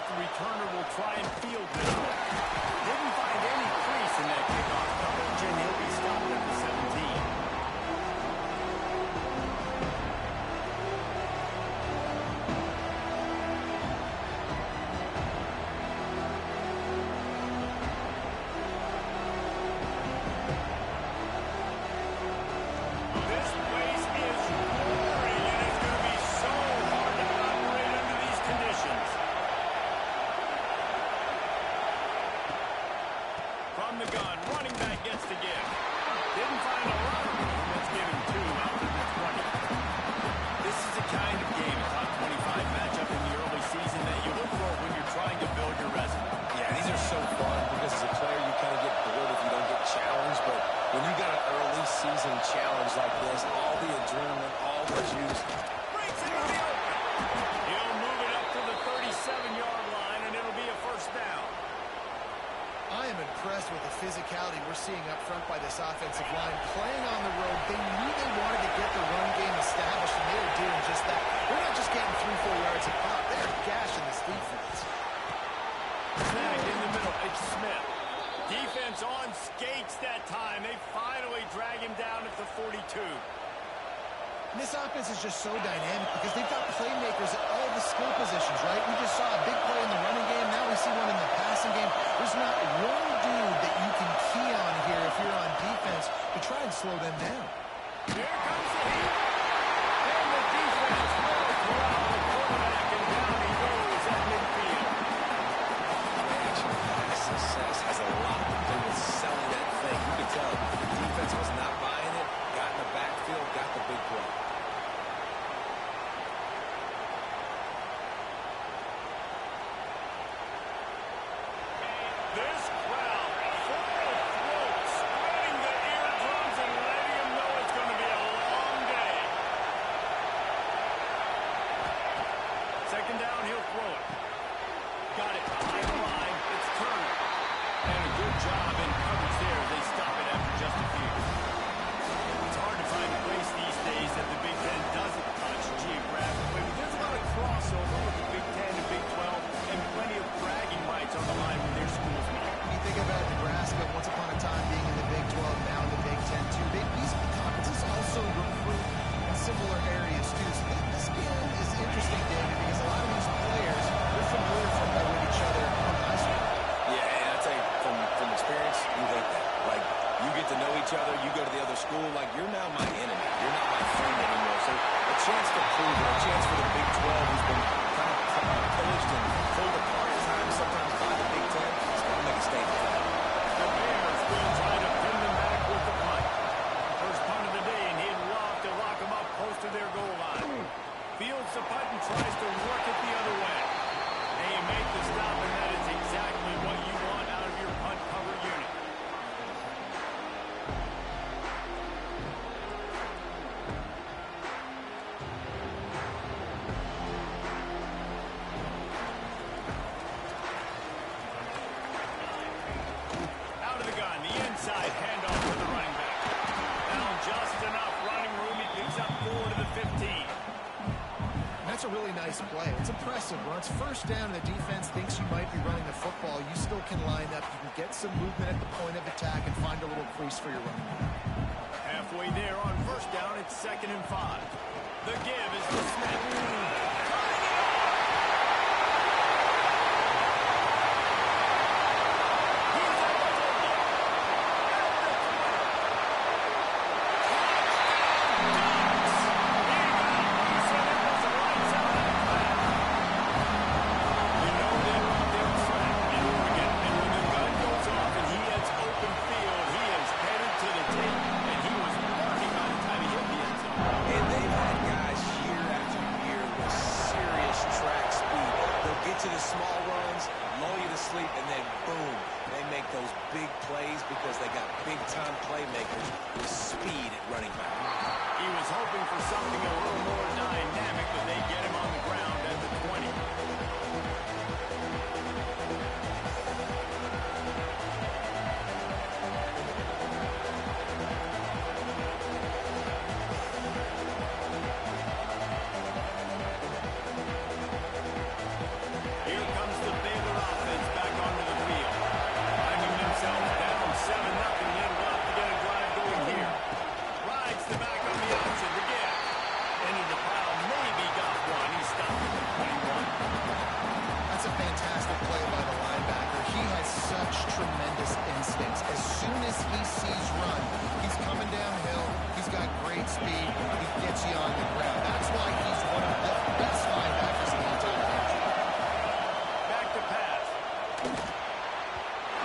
like the returner will try and field this one. Didn't find any crease in that kickoff coverage, and he'll be stopped at the 17. From the gun, running back gets the give. Didn't find a lot of room. Let's give him 2 out of the 20. This is the kind of game, a top 25 matchup in the early season that you look for when you're trying to build your resume. Yeah, these are so fun because as a player you kind of get bored if you don't get challenged. But when you got an early season challenge like this, all the adrenaline, all the juice. Breaks it to the open. He'll move it up to the 37-yard line, and it'll be a first down. I am impressed with the physicality we're seeing up front by this offensive line. Playing on the road, they knew they wanted to get the run game established, and they are doing just that. They're not just getting 3-4 yards a pop. They're gashing this defense. Snag in the middle. It's Smith. Defense on skates that time. They finally drag him down at the 42. And this offense is just so dynamic because they've got playmakers at all the skill positions, right? We just saw a big play in the running game. Now we see one in the passing game. There's not one dude that you can key on here if you're on defense to try and slow them down. Here comes the heat. And the defense rolls around the quarterback, and down he goes at midfield. Reaction pass success has a lot to do with selling that thing. You could tell the defense was not buying it. Got in the backfield, got the big play. This crowd, full of throats, spreading the eardrums and letting them know it's going to be a long day. Second down, he'll throw it. Got it behind the line. It's Turner. And a good job in coverage there. They stop it after just a few. It's hard to find a place these days that the Big Ten doesn't touch geographically. But there's a lot of crossover with the Big Ten and Big 12 and plenty of bragging rights on the line when their schools meet. You think about Nebraska once upon a time being in the Big 12, now in the Big 10 too. These conferences also recruit in similar areas too. So this game is interesting, David, because a lot of these players, they're familiar with each other in high school. Yeah, and I'll tell you, from experience, you hate that. Like, you get to know each other, you go to the other school, like, you're now my enemy. You're not my friend anymore. So a chance to prove it, a chance for the Big 12, who's been kind of pillaged and pulled apart at times, sometimes by the Big 10, it's going to make a statement. The Bears will try to pin them back with the punt. First punt of the day, and he'd love to lock them up close to their goal line. Fields the punt and tries to work it the other way. They make the stop, and that is exactly what you want out of your punt cover unit. Out of the gun, the inside handoff to the running back. Found just enough running room. He picks up 4 to the 15. That's a really nice play. It's impressive. When it's first down and the defense thinks you might be running the football, you still can line up. You can get some movement at the point of attack and find a little crease for your running back. Halfway there on first down, it's 2nd and 5. The give is to Smith. To the small runs, lull you to sleep, and then boom, they make those big plays because they got big-time playmakers with speed at running back. He was hoping for something a little more dynamic, but they get him on the ground at the 20. Here comes the he sees run. He's coming downhill. He's got great speed. He gets you on the ground. That's why he's one of the best linebackers in the entire country. Back to pass.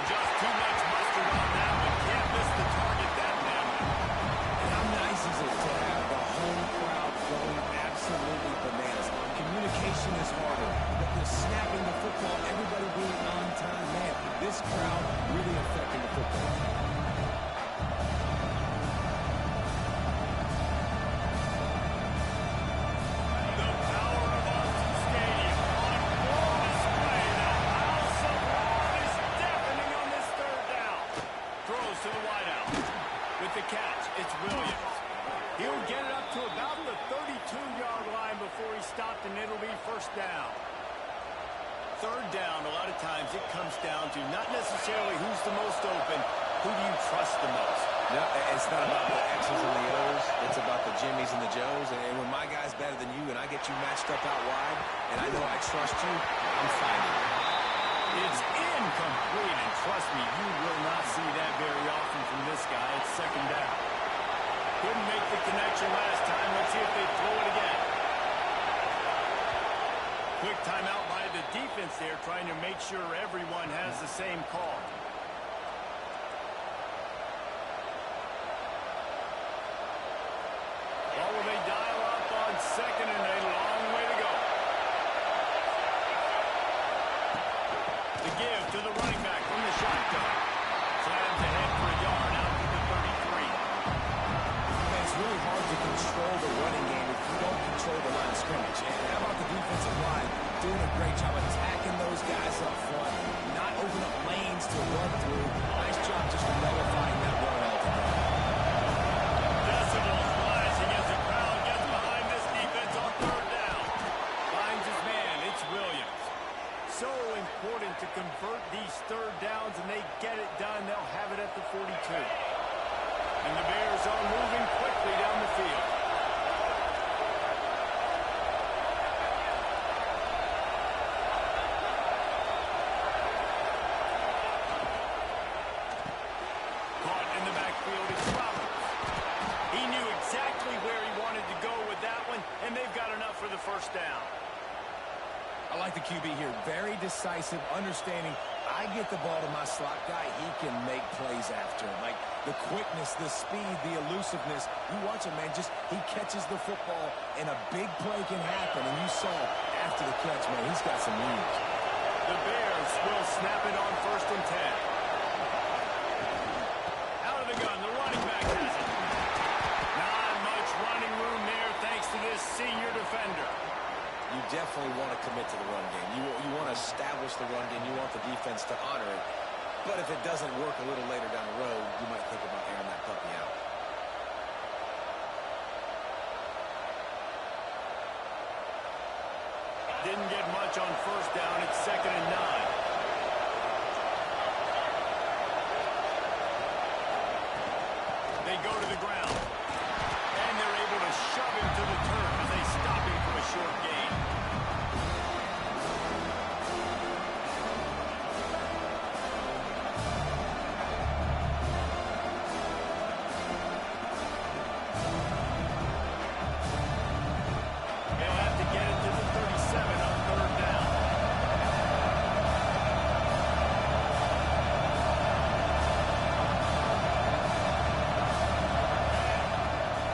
Just too much mustard on that one. Can't miss the target that badly. And how nice is it to have the home crowd going absolutely bananas? Communication is harder. The snapping the football, everybody being on time. Man, this crowd really affecting the football. The power of Austin Stadium on full display. The house of Lord is deafening on this third down. Throws to the wideout. With the catch, it's Williams. He'll get it up to about the 32-yard line before he stopped, and it'll be first down. Third down, a lot of times it comes down to not necessarily who's the most open, who do you trust the most? No, it's not about the X's and the O's. It's about the Jimmies and the Joes. And when my guy's better than you and I get you matched up out wide, and I know I trust you, I'm fighting. It's incomplete, and trust me, you will not see that very often from this guy. It's second down. Couldn't make the connection last time. Let's see if they throw it again. Quick timeout by the defense there, trying to make sure everyone has the same call. Or will they dial up on second and a long way to go? The give to the running back from the shotgun. Slams ahead for a yard out to the 33. It's really hard to control the running game if you don't control the line of scrimmage. And how about the defensive line doing a great job attacking those guys up front, not open up lanes to run through. Nice job just nullifying that run altogether. Decibels rising as the crowd gets behind this defense on third down. Finds his man, it's Williams. So important to convert these third downs, and they get it done. They'll have it at the 42. And the Bears are moving quickly down the field. Caught in the backfield, it's Roberts. He knew exactly where he wanted to go with that one, and they've got enough for the first down. I like the QB here. Very decisive, understanding. I get the ball to my slot guy. He can make plays after. Like the quickness, the speed, the elusiveness. You watch him, man. Just he catches the football, and a big play can happen. And you saw after the catch, man, he's got some moves. The Bears will snap it on first and 10. Out of the gun, the running back has it. Not much running room there thanks to this senior defender. You definitely want to commit to the run game. You want to establish the run game. You want the defense to honor it. But if it doesn't work a little later down the road, you might think about airing that puppy out. Didn't get much on first down. It's second and 9. They go to the ground. And they're able to shove him to the turf as they stop him from a short gain. They'll have to get it to the 37 on third down.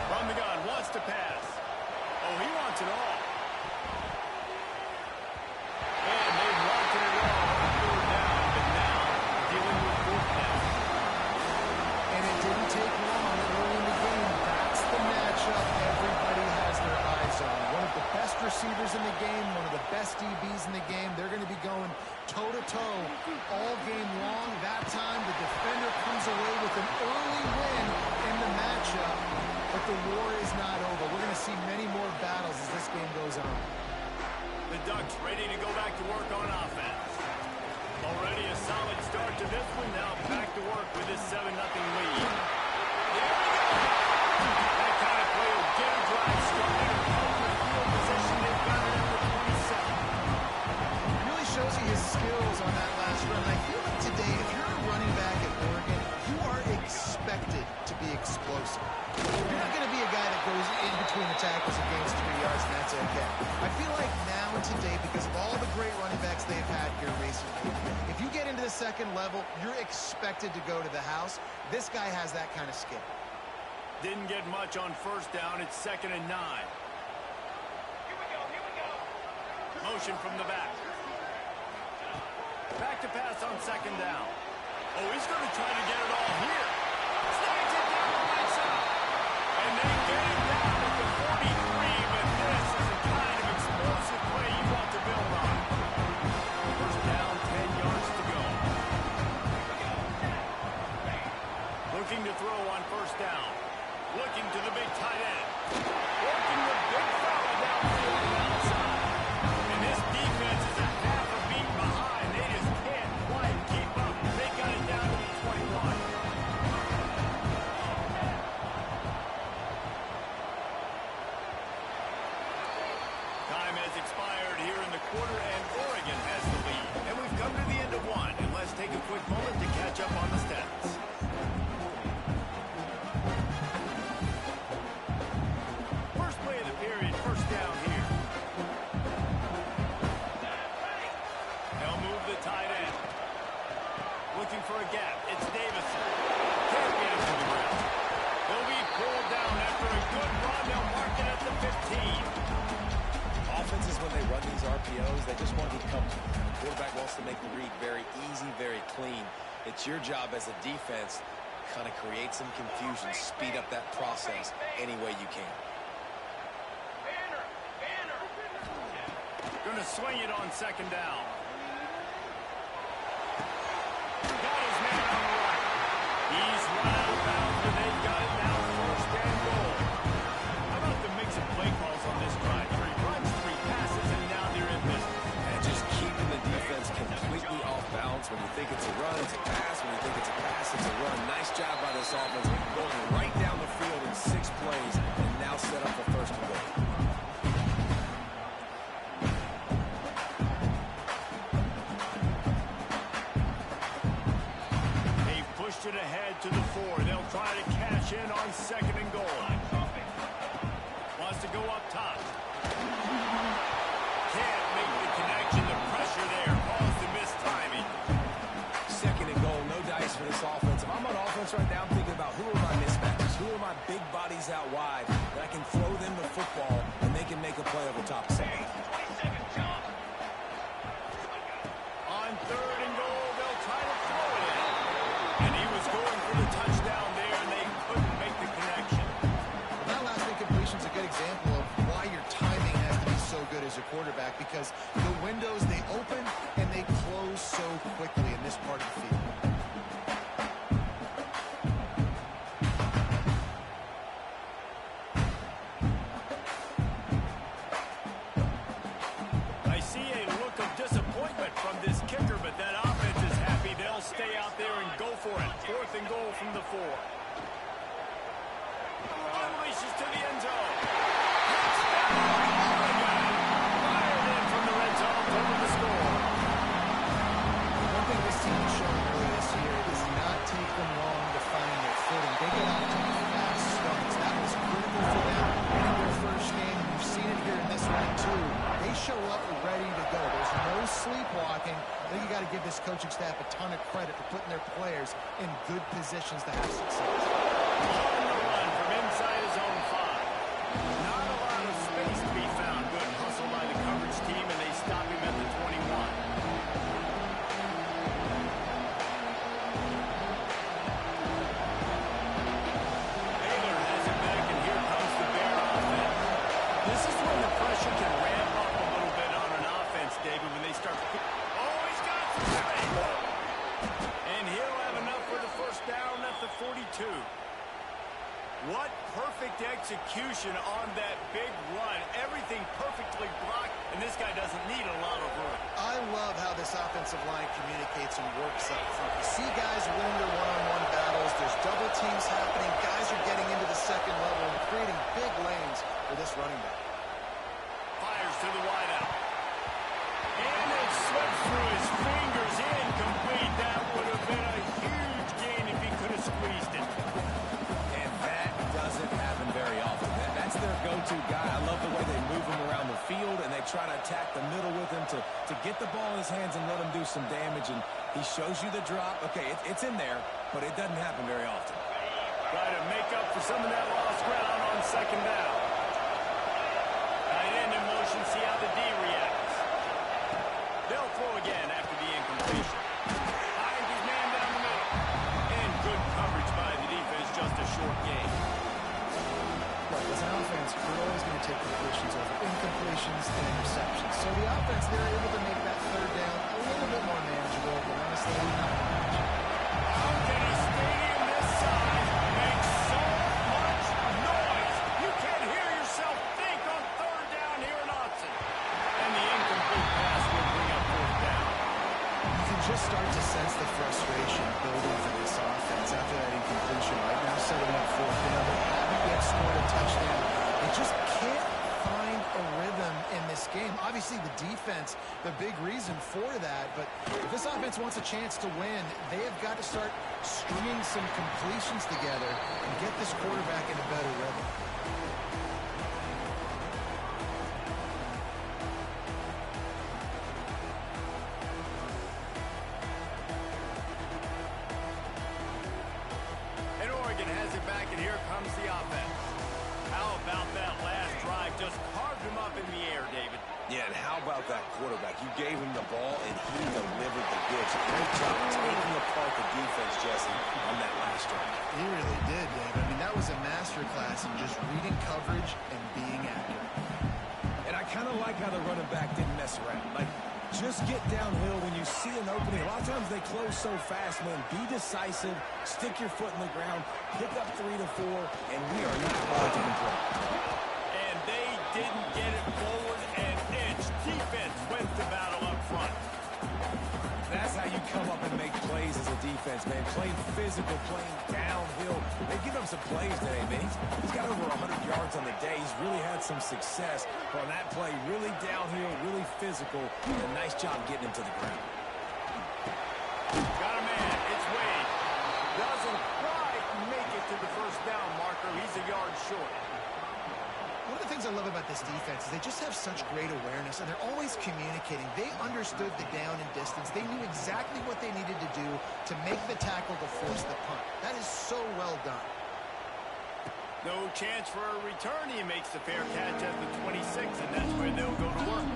From the gun, wants to pass. Oh, he wants it all. And they wanted it all on third down, but now dealing with fourth down. And it didn't take long early in the game. That's the matchup everybody has their eyes on. One of the best receivers in the game, one of the best DBs in the game. They're going to be going toe-to-toe all game long. That time, the defender comes away with an early win in the matchup. But the war is not over. We're going to see many more battles as this game goes on. The Ducks ready to go back to work on offense. Already a solid start to this one. Now back to work with this 7-0 lead. There we go. That kind of play will get a drive started and help with field position. They've got it at the 27. Really shows you his skills on that last run. I feel like today, if you're a running back at Oregon, you are excited second level, you're expected to go to the house. This guy has that kind of skill. Didn't get much on first down. It's 2nd and 9. Here we go. Motion from the back. Back to pass on 2nd down. Oh, he's going to try to get it all here. Snags it down the right side. And they get it down at the 43, but this is the kind of explosive play you want to build on. First down, 10 yards to go. Looking to throw on first down. Looking to the big tight end. Working the big fella downfield and outside. And this defense is a half a beat behind. They just can't quite keep up. They got it down to the 21. Time has expired here in the quarter, and Oregon has the lead. And we've come to the end of one. And let's take a quick moment to catch up on the stats. For a gap. It's Davison. Can't get him to the ground. They'll be pulled down after a good run. They'll mark it at the 15. Offenses, when they run these RPOs, they just want to be comfortable. The quarterback wants to make the read very easy, very clean. It's your job as a defense to kind of create some confusion, speed up that process any way you can. Going to swing it on 2nd down. He's run out of bounds, but they've got it now, 1st and goal. How about the mix of play calls on this drive? 3 runs, 3 passes, and now they're in business. And just keeping the defense completely off balance. When you think it's a run, it's a pass. When you think it's a pass, it's a run. Nice job by this offense, going right down the field in 6 plays, and now set up for 1st and goal. It ahead to the 4. They'll try to cash in on 2nd and goal. Wants to go up top. Can't make the connection. The pressure there caused the missed timing. 2nd and goal. No dice for this offense. If I'm on offense right now, I'm thinking about who are my mismatches? Who are my big bodies out wide that I can throw them the football and they can make a play over top of somebody. On 3rd and goal, they'll try to throw it in. And he was going for the touchdown there, and they couldn't make the connection. Well, that last incompletion is a good example of why your timing has to be so good as a quarterback, because the windows, they open and they close so quickly in this part of the field. I see a look of disappointment from this kicker, but that offense is happy. They'll stay out there and go for it. 4th and goal from the 4. Unleashes to the end zone. Touchdown, Oregon. Fired in from the red zone over the score. One thing this team has shown early this year, it does not take them long to find their footing. They get out to fast starts. That was critical for them in their first game. You've seen it here in this one, too. They show up ready to go. There's no sleepwalking. I think you got to give this coaching staff a ton of credit for putting their players in good positions to have success. On the run from inside his own 5. Not a lot of space to be found. Good hustle by the coverage team, and they stop him at the 21. Baylor has it back, and here comes the Bear offense. This is when the pressure can ramp up a little bit on an offense, David, when they start... Oh, he's got it! And he'll have enough for the 1st down at the 42. What perfect execution on that big run. Everything perfectly blocked, and this guy doesn't need a lot of room. I love how this offensive line communicates and works up front. You see guys winning their one-on-one battles. There's double teams happening. Guys are getting into the 2nd level and creating big lanes for this running back. Fires to the wideout. And it slipped through his fingers. Incomplete. That would have been a huge gain if he could have squeezed it. And that doesn't happen very often. That's their go-to guy. I love the way they move him around the field, and they try to attack the middle with him to get the ball in his hands and let him do some damage, and he shows you the drop. Okay, it's in there, but it doesn't happen very often. Try to make up for some of that lost ground on second down. Tight end in motion, see how the D reacts. They'll throw again after the incompletion. Finds his man down the middle. And good coverage by the defense, just a short game. Look, as an offense, we're always going to take completions over incompletions and interceptions. So the offense, they're able to make that third down a little bit more manageable, but honestly, not much. How can a stadium this size make so much noise? You can't hear yourself think on third down here in Austin. And the incomplete pass will bring up fourth down. You can just start to sense the frustration building for this offense after that incompletion. Right now, setting up fourth down, they haven't yet scored a touchdown. They just can't find a rhythm in this game. Obviously, the defense, the big reason for that. But if this offense wants a chance to win, they have got to start stringing some completions together and get this quarterback in a better rhythm. And Oregon has it back, and here comes the offense. How about that last drive? Just carved him up in the air, David. Yeah, and how about that quarterback? You gave him the ball, and he delivered the goods. Great job taking apart the defense, Jesse, on that last drive. He really did, Dave. I mean, that was a masterclass in just reading coverage and being accurate. And I kind of like how the running back didn't mess around. Like, just get downhill when you see an opening. A lot of times they close so fast, man. Be decisive, stick your foot in the ground, pick up 3 to 4, and we are not going to complain. And they didn't get it forward an inch. Defense went to battle up front. That's how you come up and make plays as a defense, man. Playing physical, playing downhill. They give him some plays today, man. He's got over 100 yards on the day. He's really had some success. But on that play, really downhill, really physical, and a nice job getting him to the ground. Got a man. It's Wade. Doesn't quite make it to the first down marker. He's a yard short. One of the things I love about this defense is they just have such great awareness, and they're always communicating. They understood the down and distance. They knew exactly what they needed to do to make the tackle to force the punt. That is so well done. No chance for a return. He makes the fair catch at the 26, and that's where they'll go to work.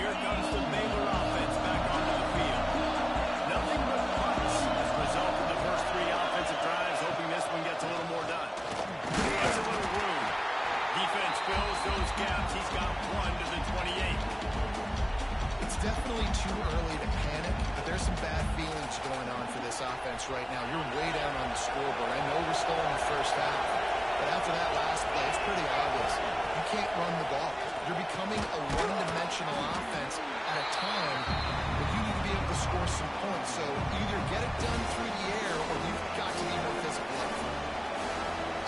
Here comes the Baylor offense back onto the field. Nothing but punts as a result of the first 3 offensive drives, hoping this one gets a little more done. He has a little room. Defense fills those gaps. He's got 1 to the 28. It's definitely too early to panic, but there's some bad feelings going on for this offense right now. You're way down on the scoreboard. I know we're still in the first half, but after that last play, it's pretty obvious. You can't run the ball. You're becoming a one-dimensional offense at a time where you need to be able to score some points. So either get it done through the air or you've got to be more physical up front.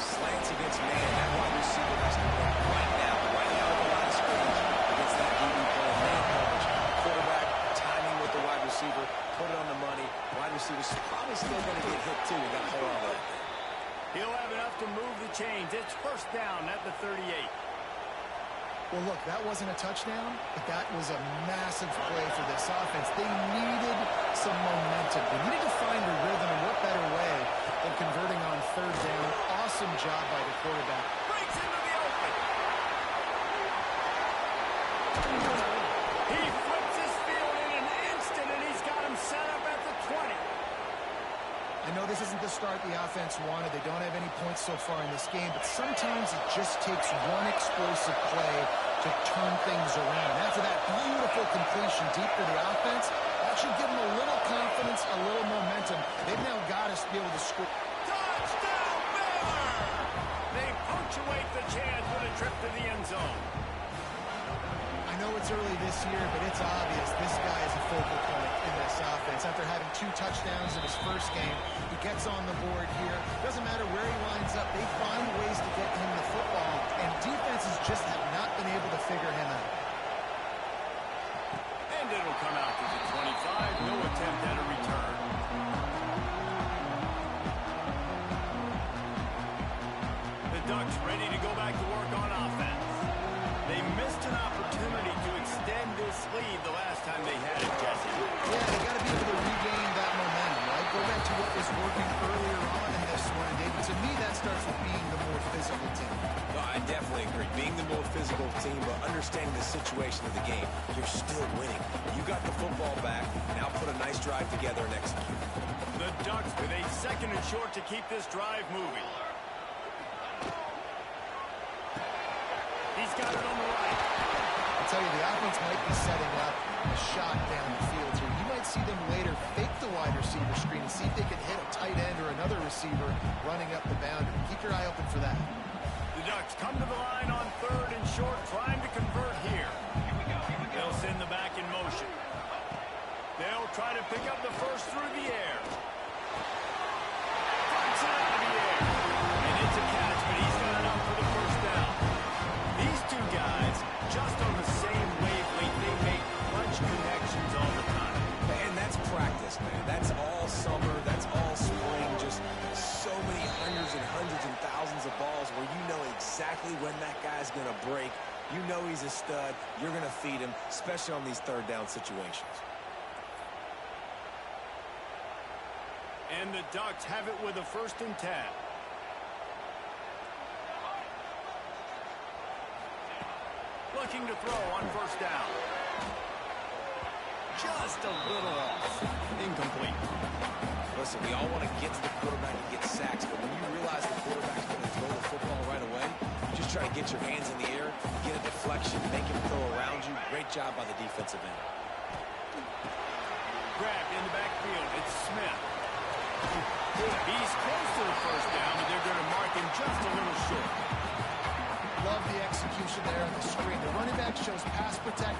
Slants against man. That wide receiver has to win right now at the line of scrimmage against that DB play, man coverage. Quarterback, timing with the wide receiver, put it on the money. Wide receiver's probably still going to get hit, too. We got to hold on to that. He'll have enough to move the chains. It's first down at the 38. Well, look, that wasn't a touchdown, but that was a massive play for this offense. They needed some momentum. They needed to find a rhythm, and what better way than converting on third down. Awesome job by the quarterback. Breaks into the open. He flips his field in an instant, and he's got him set up at the 20. I know this isn't the start the offense wanted. They don't have any points so far in this game, but sometimes it just takes one explosive play to turn things around. After that beautiful completion deep for the offense, that should give them a little confidence, a little momentum. They've now got to be able to score. Touchdown, Baylor! They punctuate the chance with a trip to the end zone. I know it's early this year, but it's obvious this guy is a focal point in this offense. After having 2 touchdowns in his first game, he gets on the board here. Doesn't matter where he lines up, they find ways to get him the football, and defenses just have not been able to figure him out. will come out to the 25. No attempt at a return. The Ducks ready to go back to work on offense. They missed an opportunity to extend this lead the last time they had it, Jesse. Yeah, they got to be able to regain that momentum, right? Go back to what was working earlier on in this one. And David, to me, that starts with being the more physical team. No, I definitely agree. Being the more physical team, but understanding the situation of the game, you're still winning. You got the football back. Now put a nice drive together and execute. The Ducks with a 2nd and short to keep this drive moving. He's got it on the right. I'll tell you, the offense might be setting up a shot down the field here. You might see them later fake the wide receiver screen and see if they can hit a tight end or another receiver running up the boundary. Keep your eye open for that. The Ducks come to the line on 3rd and short, trying to convert here. They'll send the back in motion. They'll try to pick up the first through the air. Punts it out of the air. And it's a catch, but he's got enough for the first down. These two guys, just on the same wavelength, they make clutch connections all the time. And that's practice, man. That's all summer. That's all spring. Just so many hundreds and thousands of balls where you know exactly when that guy's going to break. You know he's a stud. You're going to feed him, especially on these 3rd down situations. And the Ducks have it with a 1st and 10. Looking to throw on 1st down. Just a little off. Incomplete. Listen, we all want to get to the quarterback and get sacks, but when you realize the quarterback's going to throw the football right away, you just try to get your hands in the air, get a deflection, make him throw around you. Great job by the defensive end. Grabbed in the backfield. It's Smith. He's close to the 1st down, but they're going to mark him just a little short. Love the execution there on the screen. The running back shows pass protect.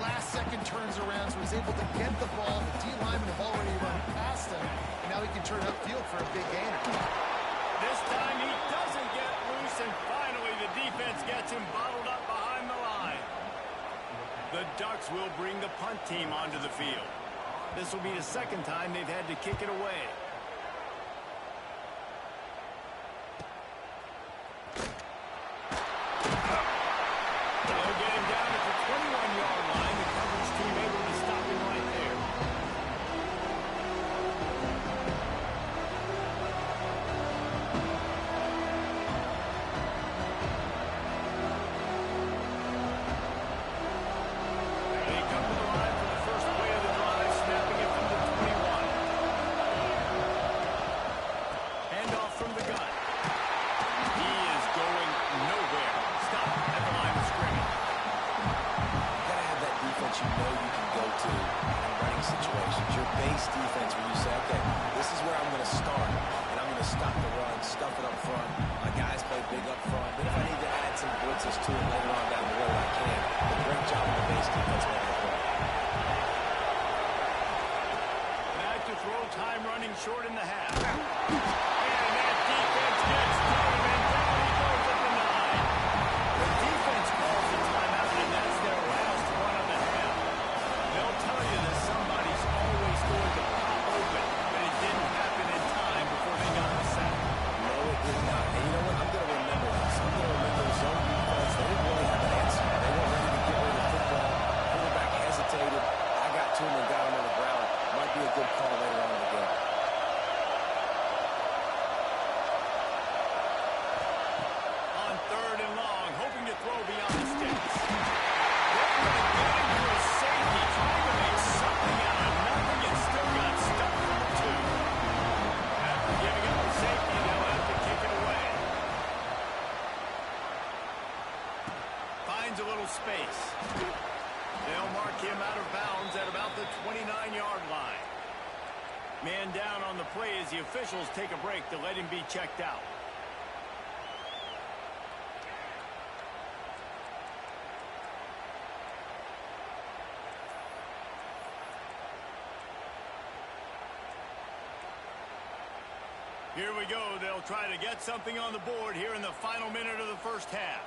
Last second turns around, so he's able to get the ball. The D linemen have already run past him, and now he can turn upfield for a big gainer. This time he doesn't get loose, and finally the defense gets him bottled up behind the line. The Ducks will bring the punt team onto the field. This will be the 2nd time they've had to kick it away. They'll get him down at the 21-yard line. The coverage team able to stop him right there. They come to the line for the first play of the drive, snapping it from the 21. Handoff from the gun. He is going nowhere. Stop at the line of scrimmage. You got to have that defense you know you can go to in running situations. Your base defense where you say, okay, this is where I'm going to start, and I'm going to stop the run, stuff it up front. My guys play big up front. But if I need to add some blitzes to it later on down the road, I can. But great job on the base defense making the play. Back to throw, time running short in the half. And that defense gets to him, and down he goes at the 9. The defense calls the timeout, and that's their last one of the half. They'll tell you that somebody's always going to pop open, but it didn't happen in time before they got the sack. No, it did not. And you know what? I'm going to remember this. I'm going to remember the zone defense. They didn't really have an answer. They weren't ready to get rid of the football. Quarterback hesitated. I got to him and got him on the ground. Might be a good call later on in the game. On 3rd and long, hoping to throw beyond the sticks. They're going to get into a safety, trying to make something out of nothing, and still got stuck for 2. After giving up the safety, they'll have to kick it away. Finds a little space. They'll mark him out of bounds at about the 29-yard line. Man down on the play as the officials take a break to let him be checked out. Here we go. They'll try to get something on the board here in the final minute of the first half.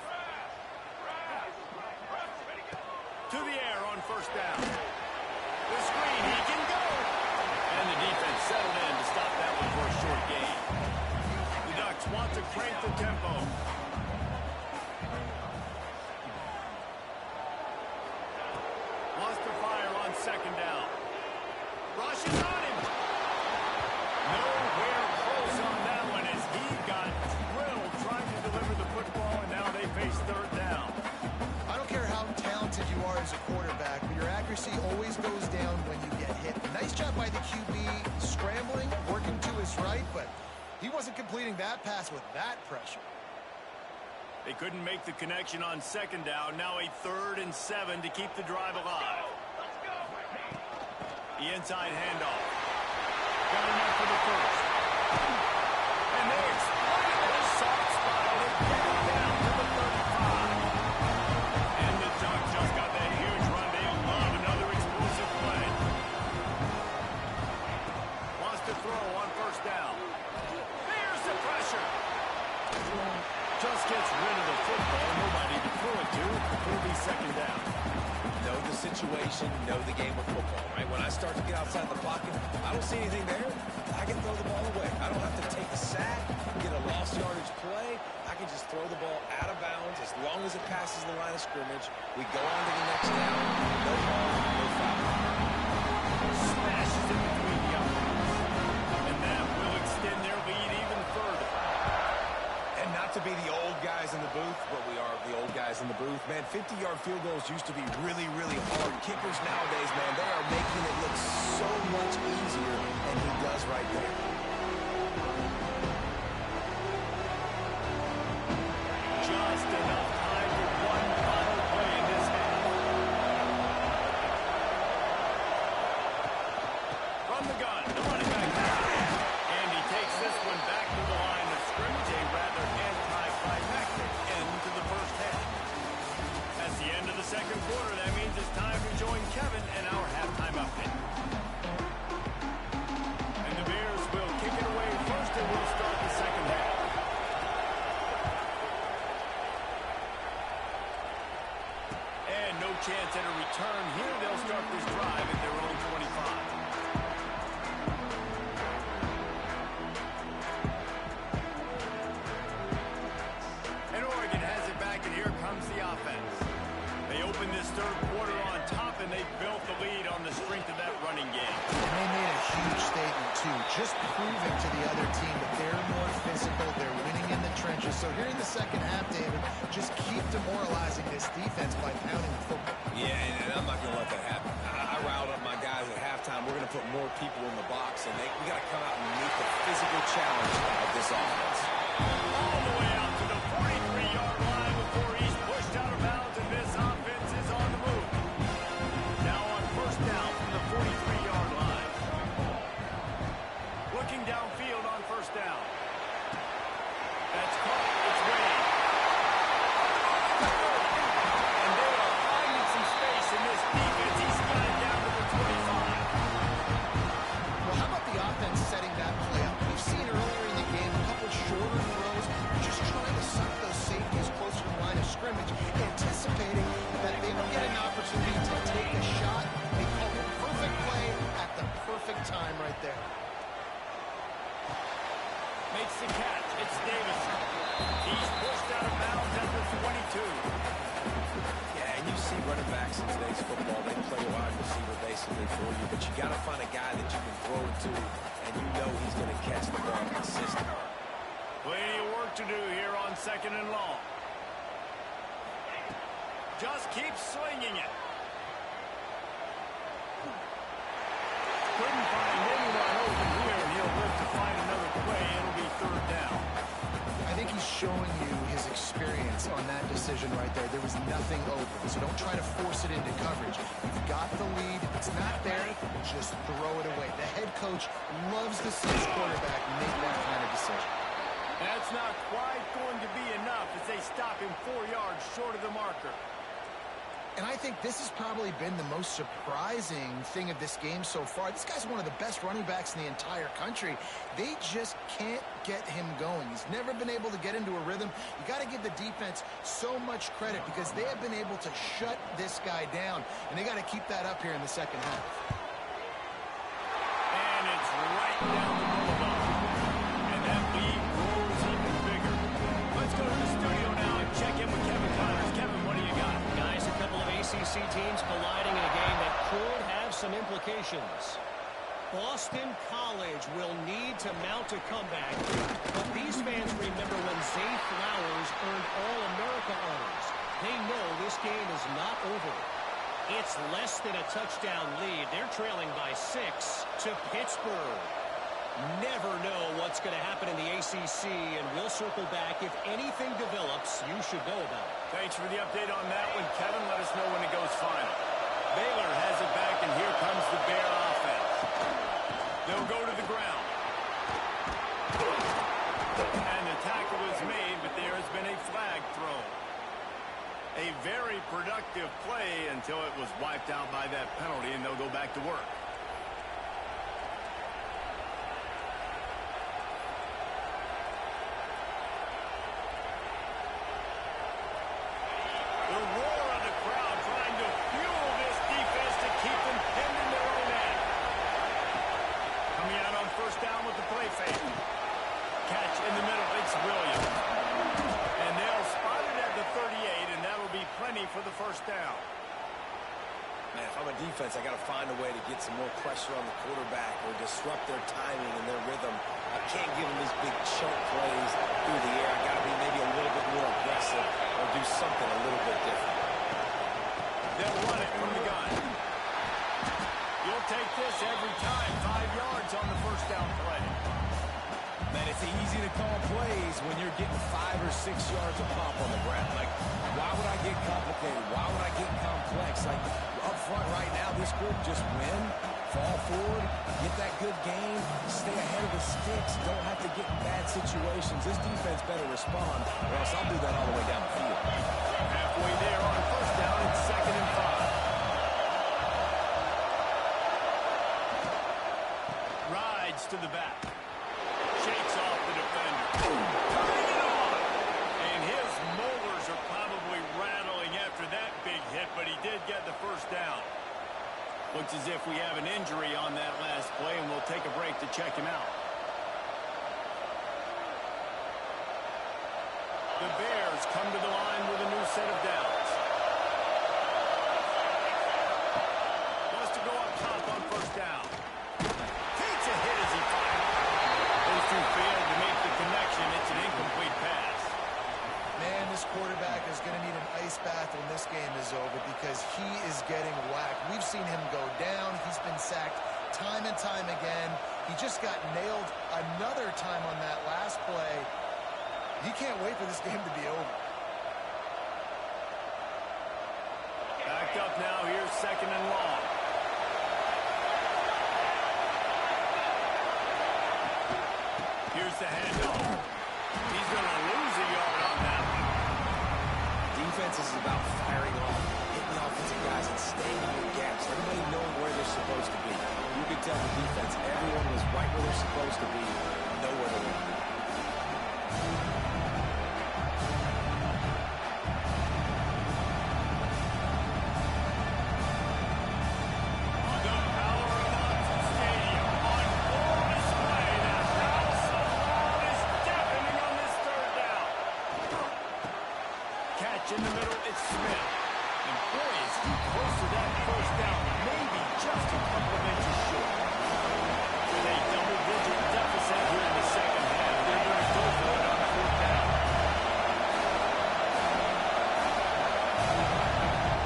To the air on 1st down. second down. Rushes on him. Nowhere close on that one as he got drilled trying to deliver the football, and now they face third down. I don't care how talented you are as a quarterback, but your accuracy always goes down when you get hit. Nice job by the QB scrambling, working to his right, but he wasn't completing that pass with that pressure. They couldn't make the connection on second down. Now a 3rd and 7 to keep the drive alive. The inside handoff. Got enough for the first. And they exploited this soft spot. They get it down to the 35. And the Duck just got that huge run. They love another explosive play. Wants to throw on first down. There's the pressure. Just gets rid of the football. Nobody to throw it to. It'll be second down. Know the situation, know the game of football, right? When I start to get outside the pocket, I don't see anything there. I can throw the ball away. I don't have to take a sack, get a lost yardage play. I can just throw the ball out of bounds as long as it passes the line of scrimmage. We go on to the next down. No ball, no foul. Smashes in between the uprights. And that will extend their lead even further. And not to be the old guys in the booth, but we are the old guys in the booth. Man, 50-yard field goals used to be really, really hard. Kickers nowadays, man, they are making it look so much easier, and he does right there. Just enough time for one final play in this half. From the gun, the running back now. And he takes this one back to the line of scrimmage, a rather anticlimactic end to the first half. That's the end of the second quarter. That means it's time to join Kevin and our halftime update. And the Bears will kick it away first, and we'll start the second half. And no chance at a return here. They'll start this drive at their own 25. And Oregon has it back, and here comes the offense. They open this third quarter on top, and they built the lead on the strength of that running game. And they made a huge statement, too, just proving to the other team that they're more physical, they're winning in the trenches. So here in the second half, David, just keep demoralizing this defense by pounding the football. Yeah, and I'm not going to let that happen. I riled up my guys at halftime. We're going to put more people in the box, and we got to come out and meet the physical challenge of this offense. All the way out to the 43-yard line before he's pushed out of bounds, and this offense is on the move. Now on first down from the 43-yard line. Looking downfield on first down. That's caught. It's Wade. And they are finding some space in this defense. He's got it down to the 25. Well, how about the offense setting that play up? We've seen earlier in the game a couple shorter throws, just trying to suck those safeties closer to the line of scrimmage, anticipating that they would get an opportunity to take a shot. They call it perfect play at the perfect time right there. Makes the catch. It's Davison. He's pushed out of bounds at the 22. Yeah, and you see running backs in today's football, they play wide receiver basically for you, but you got to find a guy that you can throw it to, and you know he's going to catch the ball consistently. Plenty of work to do here on second and long. Just keep slinging it. Couldn't find anyone open here, and he'll live to find another play. It'll be third down. I think he's showing you his experience on that decision right there. There was nothing open, so don't try to force it into coverage. You've got the lead. If it's not there, just throw it away. The head coach loves to see his quarterback make that kind of decision. That's not quite going to be enough as they stop him 4 yards short of the marker. And I think this has probably been the most surprising thing of this game so far. This guy's one of the best running backs in the entire country. They just can't get him going. He's never been able to get into a rhythm. You got to give the defense so much credit because they have been able to shut this guy down, and they got to keep that up here in the second half. And it's right down the boulevard. And that lead grows even bigger. Let's go to the studio now and check in with Kevin Connors. Kevin, what do you got? Guys, a couple of ACC teams colliding in a game that could have some implications. Boston College will need to mount a comeback, but these fans remember when Zay Flowers earned All-America honors. They know this game is not over. It's less than a touchdown lead. They're trailing by 6 to Pittsburgh. Never know what's going to happen in the ACC, and we'll circle back. If anything develops, you should know about it. Thanks for the update on that one, Kevin. Let us know when it goes final. Baylor has it back, and here comes the Bear offense. They'll go to the ground. And the tackle is made, but there has been a flag thrown. A very productive play until it was wiped out by that penalty, and they'll go back to work. The roar of the crowd trying to fuel this defense to keep them pinned in their own end. Coming out on first down with the play fake. Catch in the middle. It's Williams. And they'll spot it at the 38, and that'll be plenty for the first down. Man, if I'm a defense, I got to find a way to get some more pressure on the quarterback or disrupt their timing and their rhythm. I can't give them these big chunk plays through the air. I got to be maybe a little bit more aggressive or do something a little bit different. They'll run it from the gun. You'll take this every time. 5 yards on the first down play. Man, it's easy to call plays when you're getting 5 or 6 yards of pop on the ground. Like, why would I get complicated? Why would I get complex? Like, up front right now, this group just win, fall forward, get that good game, stay ahead of the sticks, don't have to get in bad situations. This defense better respond, or else I'll do that all the way down the field. Halfway there on first down, it's 2nd and 5. Rides to the back. Shakes off the defender. Turning it on. And his molars are probably rattling after that big hit, but he did get the first down. Looks as if we have an injury on that last play, and we'll take a break to check him out. The Bears come to the line with a new set of downs. Wants to go up top on first down. Takes a hit as he fires. Those two failed to make the connection. It's an incomplete pass. Man, this quarterback is going to need an ice bath when this game is over because he is getting whacked. We've seen him go down. He's been sacked time and time again. He just got nailed another time on that last play. He can't wait for this game to be over. Backed up now. Here's 2nd and long. Here's the handoff. He's going to lose a yard on that one. Defense is about firing off, hitting the offensive guys and staying in your gaps. Everybody knowing where they're supposed to be. You could tell the defense, everyone was right where they're supposed to be, nowhere to run. In the middle, it's Smith. And boy, is he close to that first down. Maybe just a couple of inches short. With a double-digit deficit here in the second half, they're going to go for it on 4th down.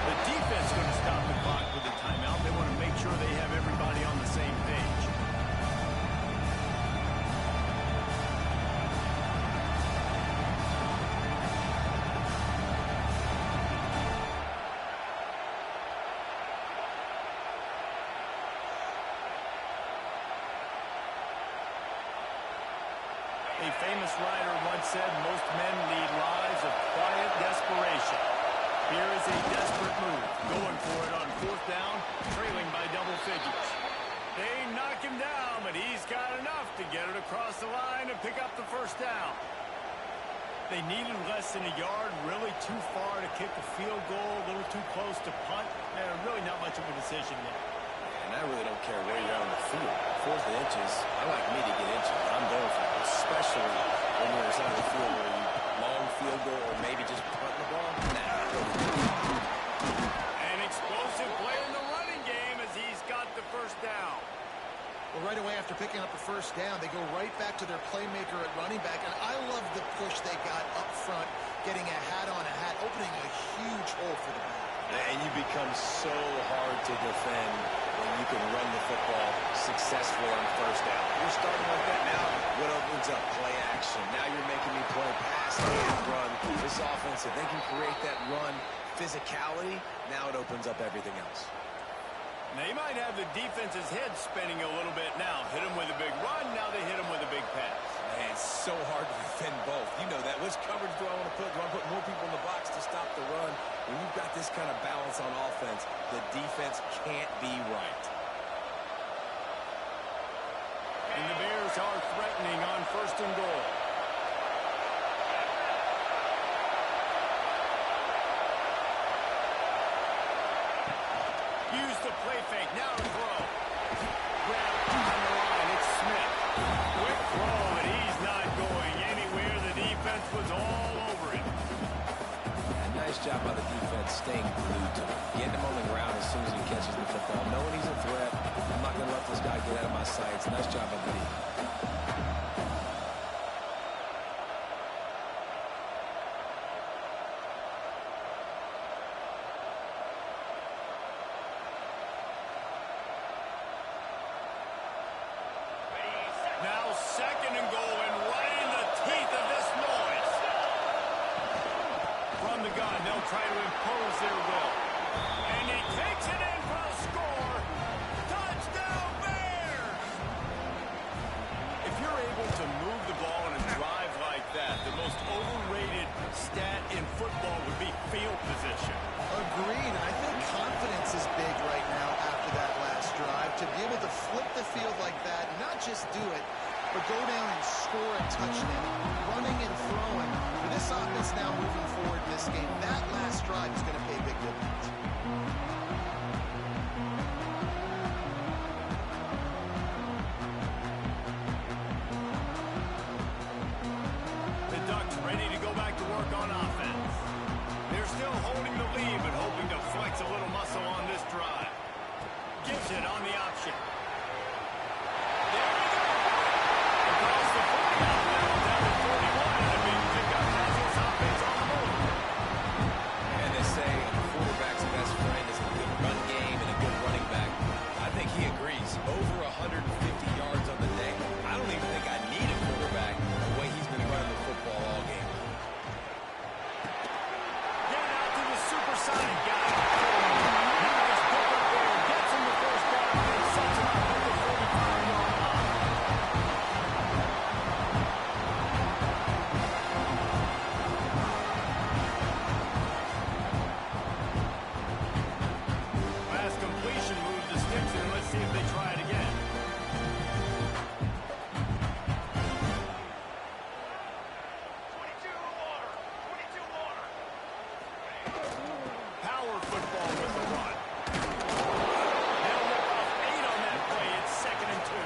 The defense is going to stop the clock with a timeout. They want to make sure they have everybody on the same page. A famous writer once said, most men lead lives of quiet desperation. Here is a desperate move. Going for it on 4th down, trailing by double figures. They knock him down, but he's got enough to get it across the line and pick up the first down. They needed less than a yard, really too far to kick a field goal, a little too close to punt. Really not much of a decision there. And I really don't care where you're on the field. 4th and inches, I like me to get inches. I'm going for it, especially when you're inside the field where you long field goal or maybe just punt the ball. An explosive play in the running game as he's got first down. Well, right away after picking up the first down, they go right back to their playmaker at running back. And I love the push they got up front, getting a hat on a hat, opening a huge hole for the back. And you become so hard to defend when you can run the football successfully on first down. You're starting like that now. What opens up? Play action. Now you're making me play pass and run. This offense, if they can create that run physicality, now it opens up everything else. They might have the defense's head spinning a little bit now. Hit them with a big run, now they hit them with a big pass. Man, it's so hard to defend both. You know that. Which coverage do I want to put? Do I put more people in the box to stop the run? When you've got this kind of balance on offense, the defense can't be right. And the Bears are threatening on first and goal. Use the play fake. Now to throw. Grab on the line. It's Smith. Quick throw, and he's not going anywhere. The defense was all over him. Nice job by the defense staying glued to him. Getting him on the ground as soon as he catches the football. Knowing he's a threat. I'm not going to let this guy get out of my sights. Nice job by the defense. Now second and goal, and right in the teeth of this noise. From the gun, they'll try to impose their will. And he takes it in for a score. Touchdown, Bears! If you're able to move the ball in a drive like that, the most overrated stat in football would be field position. Agreed. I think confidence is big right now after that last drive. To be able to flip the field like that, not just do it, but go down and score a touchdown, running and throwing. For this offense now moving forward in this game, that last drive is going to pay big dividends. The Ducks ready to go back to work on offense. They're still holding the lead, but hoping to flex a little muscle on this drive. Gives it on the option. There we go. Across the 40 now, down to 41, and a big pickup has this offense on the move. And they say a quarterback's best friend is a good run game and a good running back. I think he agrees. Over 150 yards on the day. I don't even think I need a quarterback the way he's been running the football all game. Get out to the supersonic guy. Nice pickup there. Gets him the first down and sets him up at the 45-yard line. Last completion moved the sticks, and let's see if they try it again. Power football with the run. They'll rip off 8 on that play. It's 2nd and 2.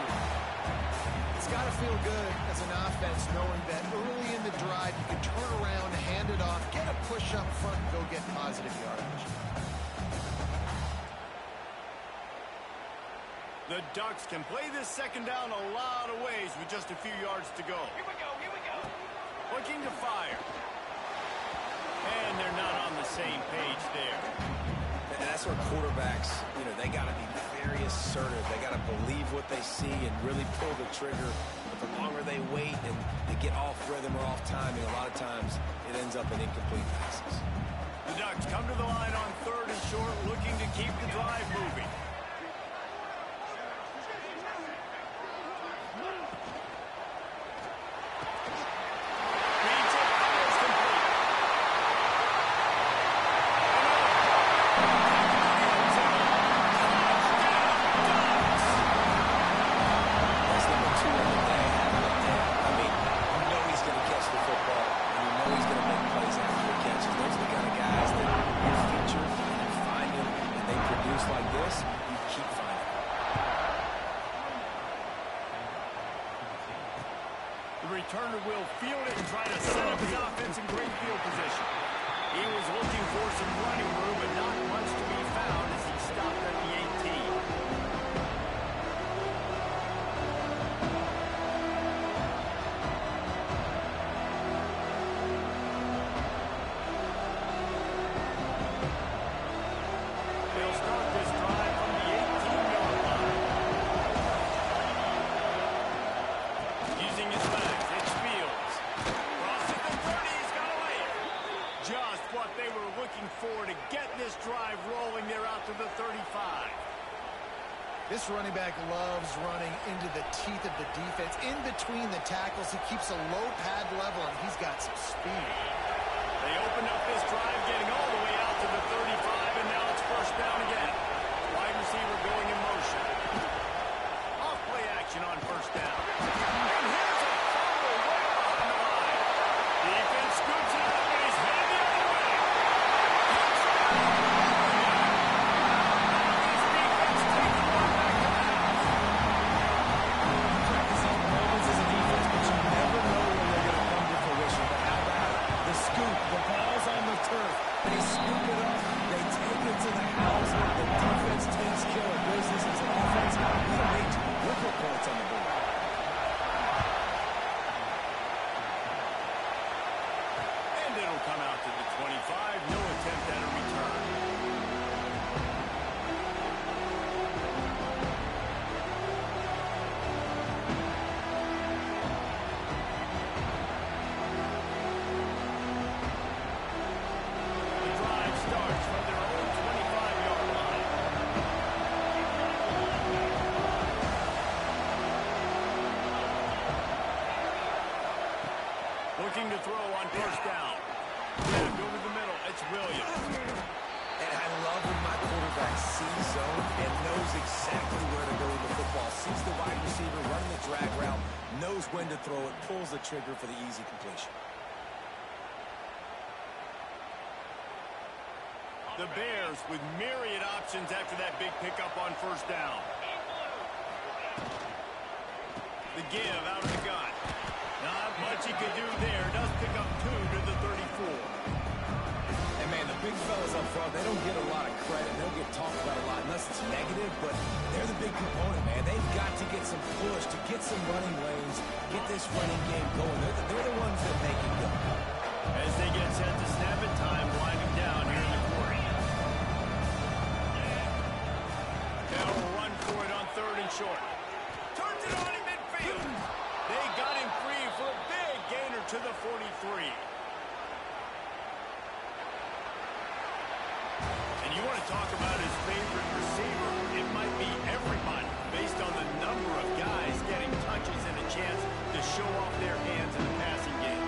It's got to feel good as an offense knowing that early in the drive you can turn around, hand it off, get a push up front, and go get positive yardage. The Ducks can play this second down a lot of ways with just a few yards to go. Here we go. Looking to fire. And they're not on the same page there. And that's where quarterbacks, they got to be very assertive. They got to believe what they see and really pull the trigger. But the longer they wait and they get off rhythm or off timing, a lot of times it ends up in incomplete passes. The Ducks come to the line on 3rd and short, looking to keep the drive moving. The returner will field it and try to set up his offense in great field position. He was looking for some running room, but not much to be found as he stopped at the 18. running back loves running into the teeth of the defense. In between the tackles, he keeps a low pad level, and he's got some speed. They opened up this drive, getting all the way out to the 35, and now it's first down again. Wide receiver going in motion. Off play action on first down. And here's a fumble way on the line. Defense scoops it up, and he's headed the other way. This defense takes the ball back to the house. Practice these moments as a defense, but you never know when they're going to come to fruition. But how about it? The scoop, the ball's on the turf. They scoop it up. They take it to the house. The defense takes care of business as an offense. We make triple points on the board. And it'll come out to the 25. No attempt at a return. The drive starts from their own 25-yard line. Looking to throw on first down. Back over the middle. It's Williams. And I love when my quarterback sees zone and knows exactly where to go with the football. Sees the wide receiver running the drag route, knows when to throw it, pulls the trigger for the easy completion. The Bears with myriad options after that big pickup on first down. The give out of the gun. Not much he could do there. Does pick up 2 to the 34. And man, the big fellas up front, they don't get a lot of credit. They don't get talked about a lot unless it's negative, but they're the big component, man. They've got to get some push, to get some running lanes, get this running game going. They're the ones that make it go. As they get set to snap it, time winding down here in the quarter. They'll run for it on third and short. Turns it on in midfield. They got him free for a big gainer to the 43. And you want to talk about his favorite receiver. It might be everybody based on the number of guys getting touches and a chance to show off their hands in the passing game.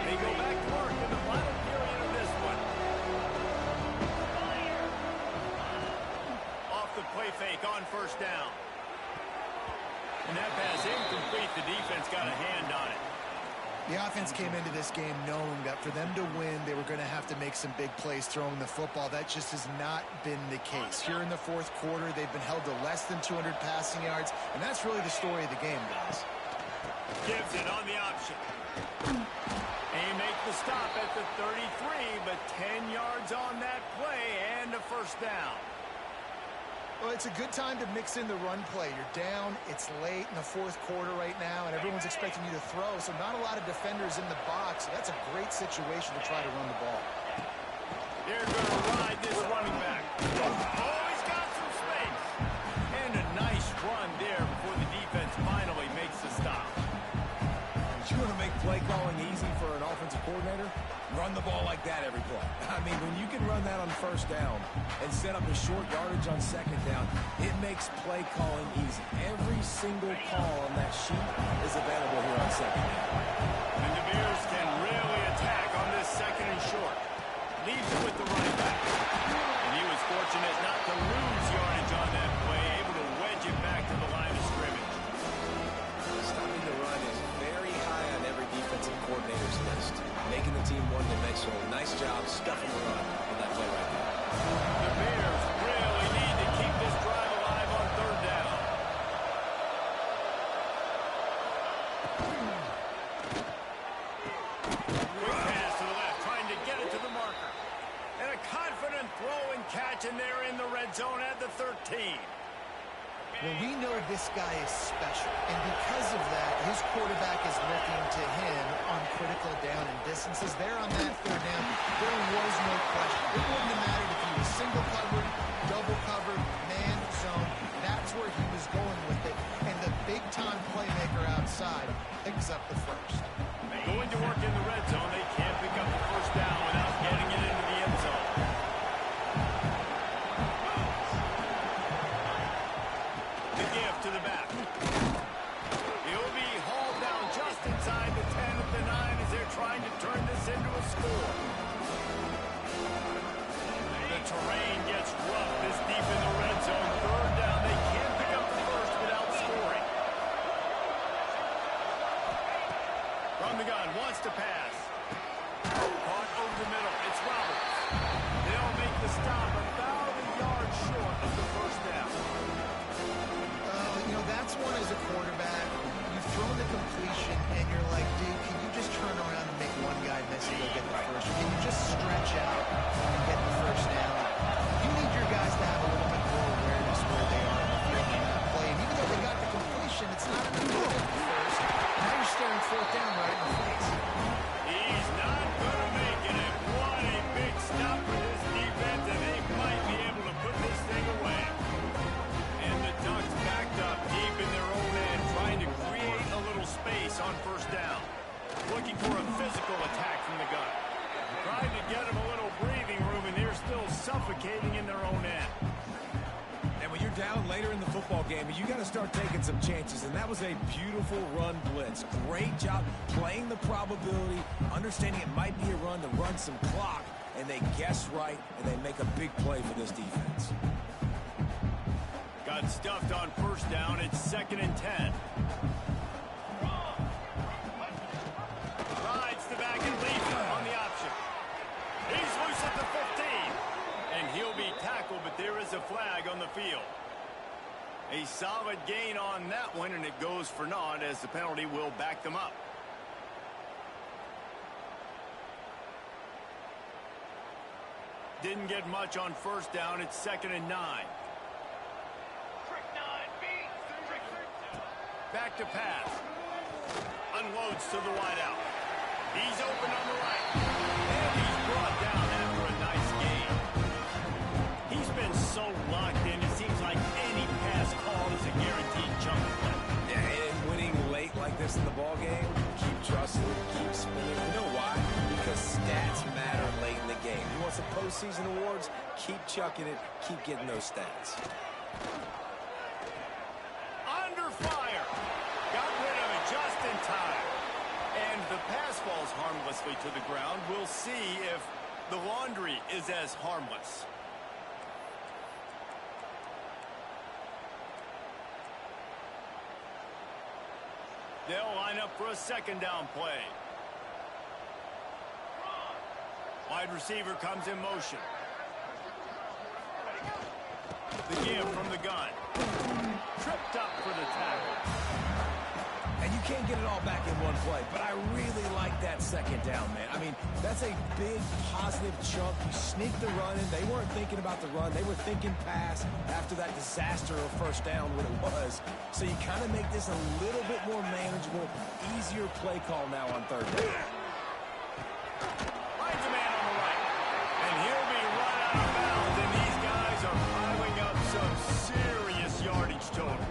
They go back to work in the final period of this one. Off the play fake on first down. And that pass incomplete. The defense got a hand on it. The offense came into this game knowing that for them to win, they were going to have to make some big plays throwing the football. That just has not been the case. Here in the fourth quarter, they've been held to less than 200 passing yards, and that's really the story of the game, guys. Gives it on the option. They make the stop at the 33, but 10 yards on that play and a first down. Well, it's a good time to mix in the run play. You're down, it's late in the fourth quarter right now, and everyone's expecting you to throw, so not a lot of defenders in the box. That's a great situation to try to run the ball. They're going to ride this running back. Oh, he's got some space. And a nice run there before the defense finally makes the stop. You want to make play calling easy for an offensive coordinator? Run the ball like that every play. I mean, when you can run that on first down and set up a short yardage on second down, it makes play calling easy. Every single call on that sheet is available here on second down. And the Bears can really attack on this second and short. Leaves it with the right back. And he was fortunate not to lose yardage on that play, able to wedge it back to the line of scrimmage. Stopping the run is very high on every defensive coordinator's list. Making the team one-dimensional. Nice job stuffing the run on that play right there. The Bears really need to keep this drive alive on third down. Quick pass to the left, trying to get it to the marker. And a confident throw and catch, and they're in the red zone at the 13. Well, we know this guy is special, and because of that, his quarterback is looking to him on critical down and distances. There on that third down, there was no question. It wouldn't have mattered if he was single covered, double covered, man zone. That's where he was going with it, and the big-time playmaker outside picks up the first. Going to work in the red zone, they can't pick up the first down without getting it into the end zone. a quarterback, you've thrown the completion, and you're like, dude, can you just turn around and make one guy miss and go get the first? Or can you just stretch out and get the first down? You need your guys to have a little bit more awareness where they are in the field and that play. And even though they got the completion, it's not enough to get the first. Now you're staring fourth down right in the face. He's not going to make it. And what a big stop for this defense, and they might be able to put this thing away. And the Ducks backed up deep in their own end, trying to create a little space on first down. Looking for a physical attack from the gun. Trying to get them a little breathing room, and they're still suffocating in their own end. And when you're down later in the football game, you got to start taking some chances. And that was a beautiful run blitz. Great job playing the probability, understanding it might be a run to run some clock. And they guess right, and they make a big play for this defense. Got stuffed on first down. It's 2nd and 10. Rides the back and leaves him on the option. He's loose at the 15. And he'll be tackled, but there is a flag on the field. A solid gain on that one, and it goes for naught as the penalty will back them up. Didn't get much on first down. It's 2nd and 9. Back to pass. Unloads to the wideout. He's open on the right. And he's brought down after a nice gain. He's been so locked in, it seems like any pass call is a guaranteed chunk play. Yeah, and winning late like this in the ball game, keep trusting, keep spinning. You know why? Because stats matter late in the game. You want some postseason awards? Keep chucking it, keep getting those stats. Under fire. Got rid of it just in time. And the pass falls harmlessly to the ground. We'll see if the laundry is as harmless. They'll line up for a 2nd down play. Wide receiver comes in motion. The give from the gun. Tripped up for the tackle. And you can't get it all back in one play, but I really like that 2nd down, man. I mean, that's a big positive chunk. You sneak the run in. They weren't thinking about the run. They were thinking pass after that disaster of first down when it was. So you kind of make this a little bit more manageable, easier play call now on 3rd down. Finds a man on the right. And he'll be run out of bounds, and these guys are piling up some serious yardage total.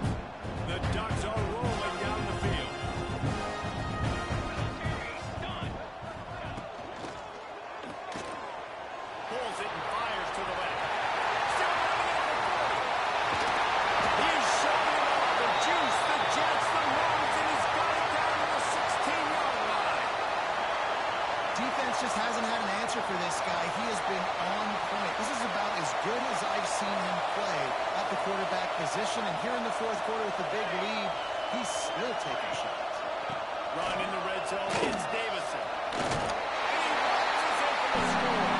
The Ducks are rolling down the field. Pulls it and fires to the left. Still running at the 40. He's showing it all the juice, the jets, the moves, and he's got it down to the 16-yard line. Defense just hasn't had an answer for this guy. He has been on point. This is about as good as I've seen him play at the quarterback position. And here in the 4th quarter with the big lead, he's still taking shots. Run in the red zone. It's Davison. And he rises in for the score.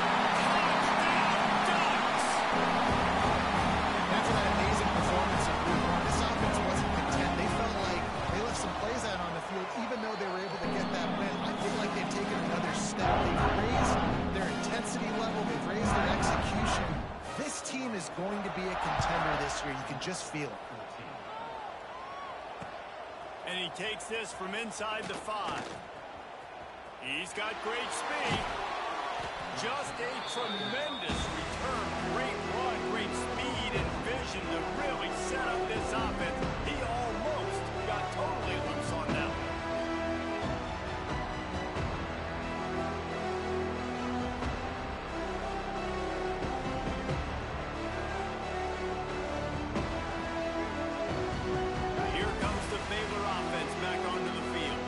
Touchdown, Ducks! After that amazing performance of Week 1, this offense wasn't content. They felt like they left some plays out on the field, even though they were able to get that win. I feel like they've taken another step. They've raised their intensity level. They've raised their execution. This team is going to be a contender this year. You can just feel it. And he takes this from inside the 5. He's got great speed. Just a tremendous return. Great run, great speed and vision to really set up this offense. He almost got totally loose on that one. Here comes the Baylor offense back onto the field.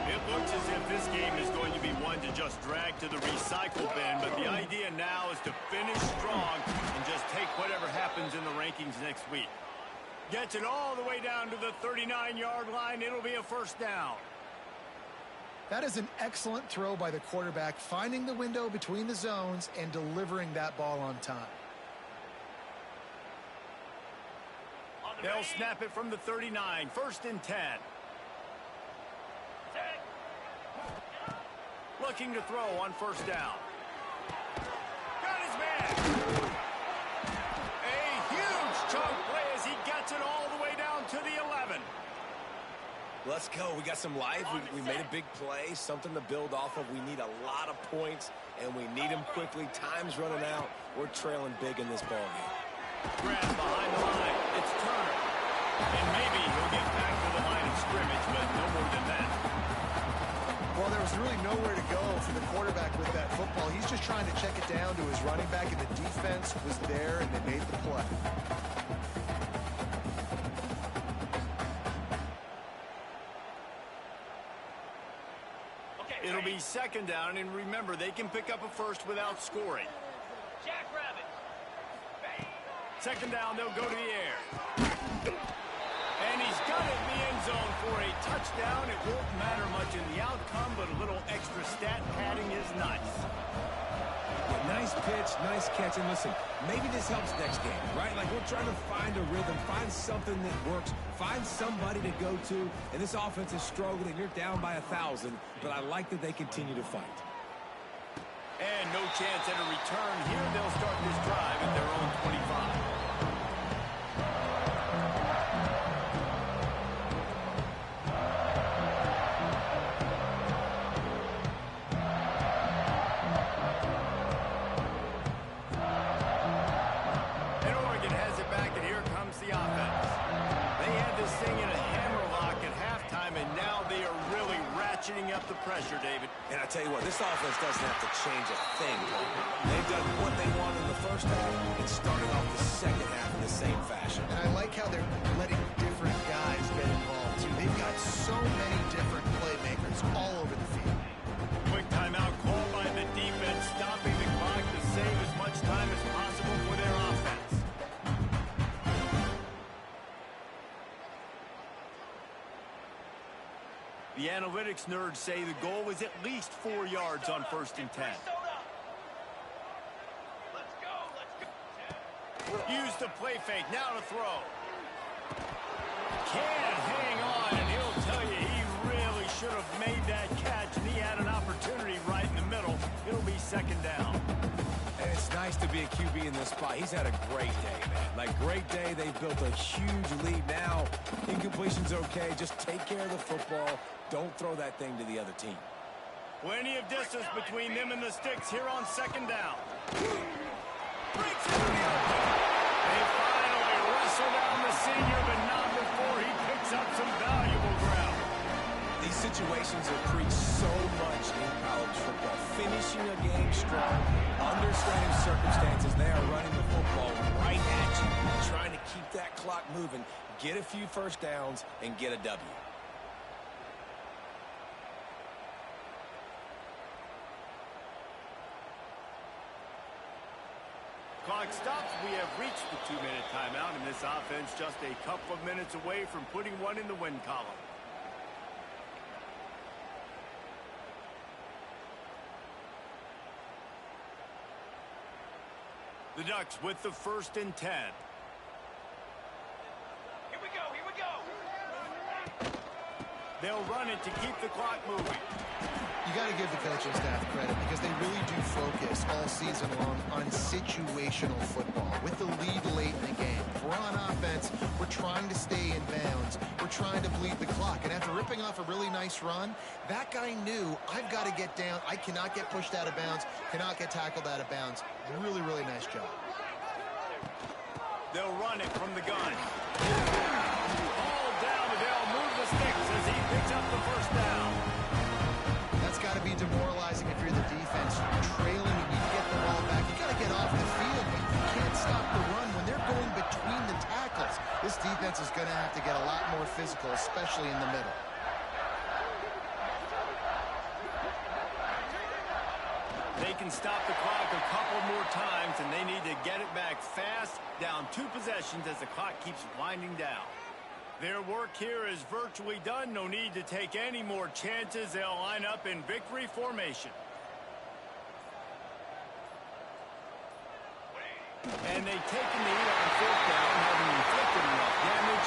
It looks as if this game is going to be one to just drag to the recycle bin, but the idea now is to finish strong and just take whatever happens in the rankings next week. Gets it all the way down to the 39-yard line. It'll be a 1st down. That is an excellent throw by the quarterback, finding the window between the zones and delivering that ball on time. They'll snap it from the 39. 1st and 10. Looking to throw on 1st down. Got his man. A huge chunk play as he gets it all the way down to the 11. Let's go. We got some life. We made a big play, something to build off of. We need a lot of points, and we need them quickly. Time's running out. We're trailing big in this ballgame. Grab behind the line. It's Turner. And maybe he'll get back to the line of scrimmage, but no more than that. Well, there was really nowhere to go for the quarterback with that football. He's just trying to check it down to his running back, and the defense was there, and they made the play. It'll be 2nd down, and remember, they can pick up a first without scoring. Jackrabbit. 2nd down, they'll go to the air. And he's got it in the end zone for a touchdown. It won't matter much in the outcome, but a little extra stat padding is nice. Yeah, nice pitch, nice catch. And listen, maybe this helps next game, right? Like, we're trying to find a rhythm, find something that works, find somebody to go to. And this offense is struggling. You're down by 1,000, but I like that they continue to fight. And no chance at a return here. They'll start this drive at their own 25. Up the pressure, David. And I tell you what, this offense doesn't have to change a thing. They've done what they want in the 1st half and started off the 2nd half in the same fashion. And I like how they're letting different guys get involved, too. They've got so many different playmakers all over the field. Quick timeout call by the defense, stopping the clock to save as much time as possible for their offense. The analytics nerds say the goal was at least 4 yards on 1st and 10. Use the play fake, now to throw. Can't hang on, and he'll tell you he really should have made that catch, and he had an opportunity right in the middle. It'll be 2nd down. And it's nice to be a QB in this spot. He's had a great day, man. Like, great day. They've built a huge lead now. Incompletion's okay. Just take care of the football. Don't throw that thing to the other team. Plenty of distance between them and the sticks here on 2nd down. Breaks into the open. They finally wrestle down the senior, but not before he picks up some valuable ground. These situations are preached so much in college football. Finishing a game strong, under certain circumstances, they are running the football right at you, trying to keep that clock moving, get a few 1st downs, and get a W. Clock stops. We have reached the 2-minute timeout, and this offense just a couple of minutes away from putting one in the win column. The Ducks with the 1st and 10. Here we go, here we go. They'll run it to keep the clock moving. You got to give the coaching staff credit because they really do focus all season long on situational football with the lead late in the game. If we're on offense, we're trying to stay in bounds. We're trying to bleed the clock. And after ripping off a really nice run, that guy knew, I've got to get down. I cannot get pushed out of bounds, cannot get tackled out of bounds. Really, really nice job. They'll run it from the gun. All down, and they'll move the sticks as he picks up the 1st down. That's got to be demoralizing if you're the defense. You're trailing, you need to get the ball back. You got to get off the field, but you can't stop the run when they're going between the tackles. This defense is going to have to get a lot more physical, especially in the middle. They can stop the clock a couple more times, and they need to get it back fast, down 2 possessions as the clock keeps winding down. Their work here is virtually done. No need to take any more chances. They'll line up in victory formation. And they've taken the lead on 4th down, having inflicted enough damage